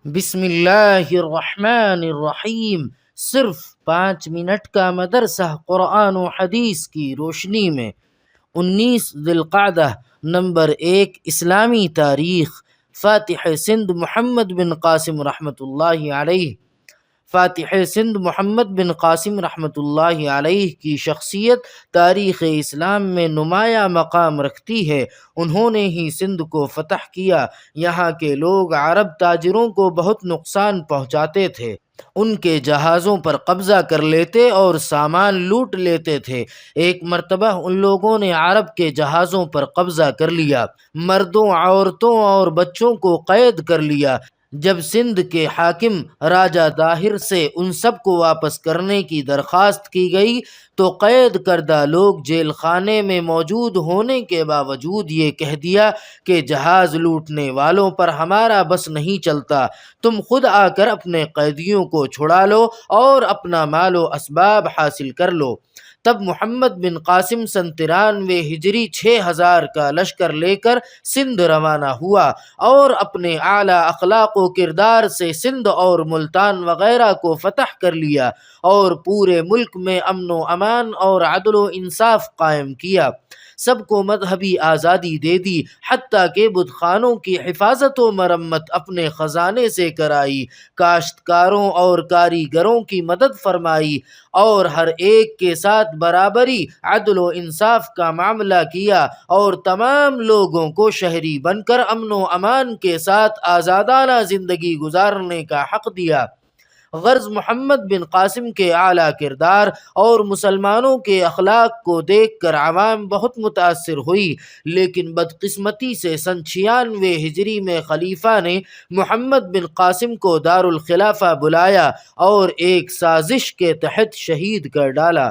بسم اللہ الرحمن الرحیم۔ صرف 5 منٹ کا مدرسہ قرآن و حدیث کی روشنی میں 19 ذی القعدہ نمبر 1 اسلامی تاریخ۔ فاتح سندھ محمد بن قاسم رحمۃ اللہ علیہ۔ فاتح سندھ محمد بن قاسم رحمۃ اللہ علیہ کی شخصیت تاریخ اسلام میں نمایاں مقام رکھتی ہے۔ انہوں نے ہی سندھ کو فتح کیا۔ یہاں کے لوگ عرب تاجروں کو بہت نقصان پہنچاتے تھے، ان کے جہازوں پر قبضہ کر لیتے اور سامان لوٹ لیتے تھے۔ ایک مرتبہ ان لوگوں نے عرب کے جہازوں پر قبضہ کر لیا، مردوں، عورتوں اور بچوں کو قید کر لیا۔ جب سندھ کے حاکم راجہ طاہر سے ان سب کو واپس کرنے کی درخواست کی گئی تو قید کردہ لوگ جیل خانے میں موجود ہونے کے باوجود یہ کہہ دیا کہ جہاز لوٹنے والوں پر ہمارا بس نہیں چلتا، تم خود آ کر اپنے قیدیوں کو چھڑا لو اور اپنا مال و اسباب حاصل کر لو۔ تب محمد بن قاسم سن 93 ہجری 6000 کا لشکر لے کر سندھ روانہ ہوا اور اپنے اعلیٰ اخلاق و کردار سے سندھ اور ملتان وغیرہ کو فتح کر لیا اور پورے ملک میں امن و امان اور عدل و انصاف قائم کیا۔ سب کو مذہبی آزادی دے دی، حتیٰ کہ بت خانوں کی حفاظت و مرمت اپنے خزانے سے کرائی، کاشتکاروں اور کاریگروں کی مدد فرمائی اور ہر ایک کے ساتھ برابری، عدل و انصاف کا معاملہ کیا اور تمام لوگوں کو شہری بن کر امن و امان کے ساتھ آزادانہ زندگی گزارنے کا حق دیا۔ غرض محمد بن قاسم کے اعلیٰ کردار اور مسلمانوں کے اخلاق کو دیکھ کر عوام بہت متاثر ہوئی، لیکن بدقسمتی سے سن 96 ہجری میں خلیفہ نے محمد بن قاسم کو دارالخلافہ بلایا اور ایک سازش کے تحت شہید کر ڈالا۔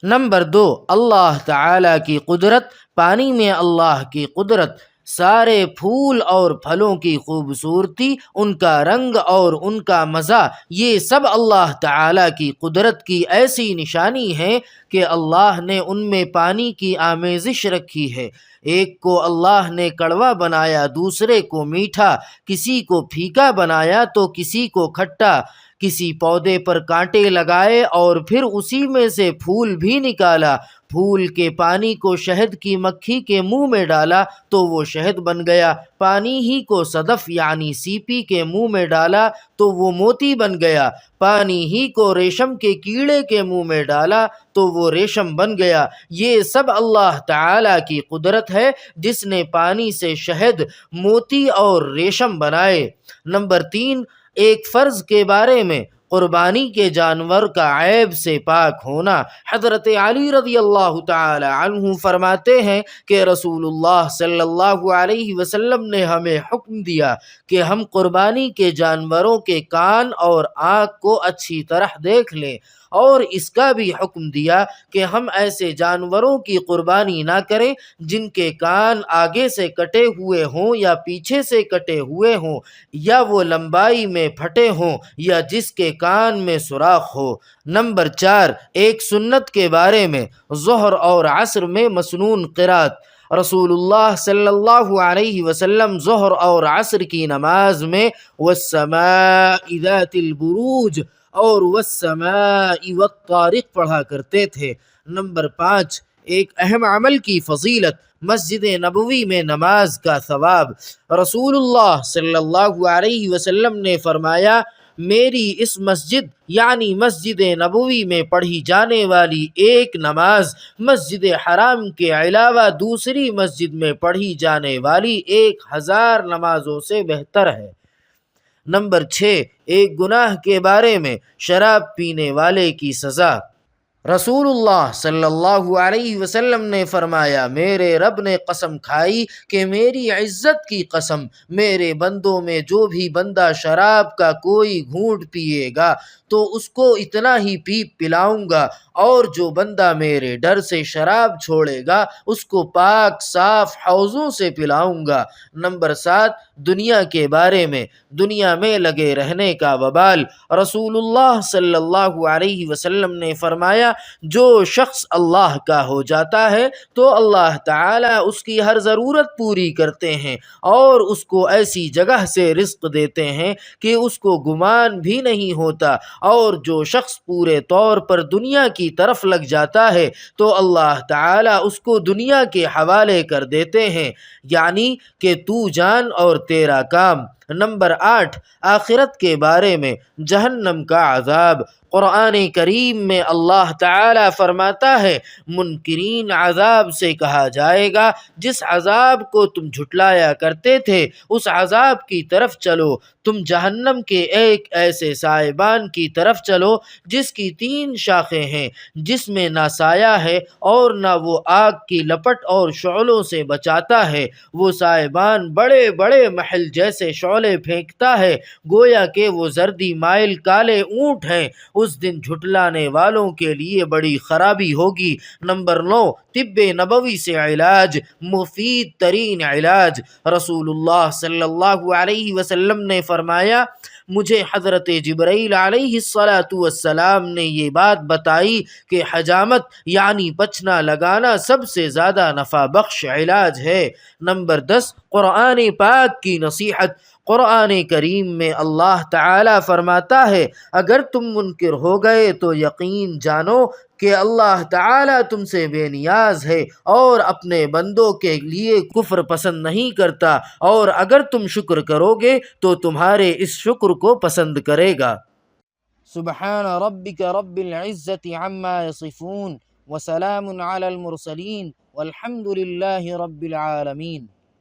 نمبر 2 اللہ تعالی کی قدرت۔ پانی میں اللہ کی قدرت، سارے پھول اور پھلوں کی خوبصورتی، ان کا رنگ اور ان کا مزہ، یہ سب اللہ تعالی کی قدرت کی ایسی نشانی ہے کہ اللہ نے ان میں پانی کی آمیزش رکھی ہے۔ ایک کو اللہ نے کڑوا بنایا، دوسرے کو میٹھا، کسی کو پھیکا بنایا تو کسی کو کھٹا، کسی پودے پر کانٹے لگائے اور پھر اسی میں سے پھول بھی نکالا، پھول کے پانی کو شہد کی مکھی کے منہ میں ڈالا تو وہ شہد بن گیا، پانی ہی کو صدف یعنی سیپی کے منہ میں ڈالا تو وہ موتی بن گیا، پانی ہی کو ریشم کے کیڑے کے منہ میں ڈالا تو وہ ریشم بن گیا۔ یہ سب اللہ تعالی کی قدرت ہے جس نے پانی سے شہد، موتی اور ریشم بنائے۔ نمبر 3 ایک فرض کے بارے میں، قربانی کے جانور کا عیب سے پاک ہونا۔ حضرت علی رضی اللہ تعالی عنہ فرماتے ہیں کہ رسول اللہ صلی اللہ علیہ وسلم نے ہمیں حکم دیا کہ ہم قربانی کے جانوروں کے کان اور آنکھ کو اچھی طرح دیکھ لیں، اور اس کا بھی حکم دیا کہ ہم ایسے جانوروں کی قربانی نہ کریں جن کے کان آگے سے کٹے ہوئے ہوں یا پیچھے سے کٹے ہوئے ہوں، یا وہ لمبائی میں پھٹے ہوں یا جس کے کان میں سوراخ ہو۔ نمبر 4 ایک سنت کے بارے میں، ظہر اور عصر میں مسنون قرات۔ رسول اللہ صلی اللہ علیہ وسلم ظہر اور عصر کی نماز میں والسماء ذات البروج اور والسماء والطارق پڑھا کرتے تھے۔ نمبر 5 ایک اہم عمل کی فضیلت، مسجد نبوی میں نماز کا ثواب۔ رسول اللہ صلی اللہ علیہ وسلم نے فرمایا، میری اس مسجد یعنی مسجد نبوی میں پڑھی جانے والی ایک نماز مسجد حرام کے علاوہ دوسری مسجد میں پڑھی جانے والی 1000 نمازوں سے بہتر ہے۔ نمبر 6 ایک گناہ کے بارے میں، شراب پینے والے کی سزا۔ رسول اللہ صلی اللہ علیہ وسلم نے فرمایا، میرے رب نے قسم کھائی کہ میری عزت کی قسم، میرے بندوں میں جو بھی بندہ شراب کا کوئی گھونٹ پیے گا تو اس کو اتنا ہی پلاؤں گا، اور جو بندہ میرے ڈر سے شراب چھوڑے گا اس کو پاک صاف حوضوں سے پلاؤں گا۔ نمبر 7 دنیا کے بارے میں، دنیا میں لگے رہنے کا وبال۔ رسول اللہ صلی اللہ علیہ وسلم نے فرمایا، جو شخص اللہ کا ہو جاتا ہے تو اللہ تعالیٰ اس کی ہر ضرورت پوری کرتے ہیں اور اس کو ایسی جگہ سے رزق دیتے ہیں کہ اس کو گمان بھی نہیں ہوتا، اور جو شخص پورے طور پر دنیا کی طرف لگ جاتا ہے تو اللہ تعالیٰ اس کو دنیا کے حوالے کر دیتے ہیں، یعنی کہ تو جان اور تیرا کام۔ نمبر 8، آخرت کے بارے میں جہنم کا عذاب۔ قرآن کریم میں اللہ تعالیٰ فرماتا ہے منکرین عذاب سے کہا جائے گا جس عذاب کو تم جھٹلایا کرتے تھے اس عذاب کی طرف چلو، تم جہنم کے ایک ایسے سائبان کی طرف چلو جس کی 3 شاخیں ہیں، جس میں نہ سایہ ہے اور نہ وہ آگ کی لپٹ اور شعلوں سے بچاتا ہے، وہ سائبان بڑے بڑے محل جیسے شعلے پھینکتا ہے، گویا کہ وہ زردی مائل کالے اونٹ ہیں۔ اس دن جھٹلانے والوں کے لیے بڑی خرابی ہوگی۔ نمبر 9، طب نبوی سے علاج، مفید ترین علاج۔ رسول اللہ صلی اللہ علیہ وسلم نے فرمایا مجھے حضرت جبرائیل علیہ السلام نے یہ بات بتائی کہ حجامت یعنی پچنا لگانا سب سے زیادہ نفع بخش علاج ہے۔ نمبر 10، قرآن پاک کی نصیحت۔ قرآن کریم میں اللہ تعالیٰ فرماتا ہے اگر تم منکر ہو گئے تو یقین جانو کہ اللہ تعالیٰ تم سے بے نیاز ہے اور اپنے بندوں کے لیے کفر پسند نہیں کرتا، اور اگر تم شکر کرو گے تو تمہارے اس شکر کو پسند کرے گا۔ سبحان ربک رب العزت عما یصفون وسلام علی المرسلین والحمد للہ رب العالمین۔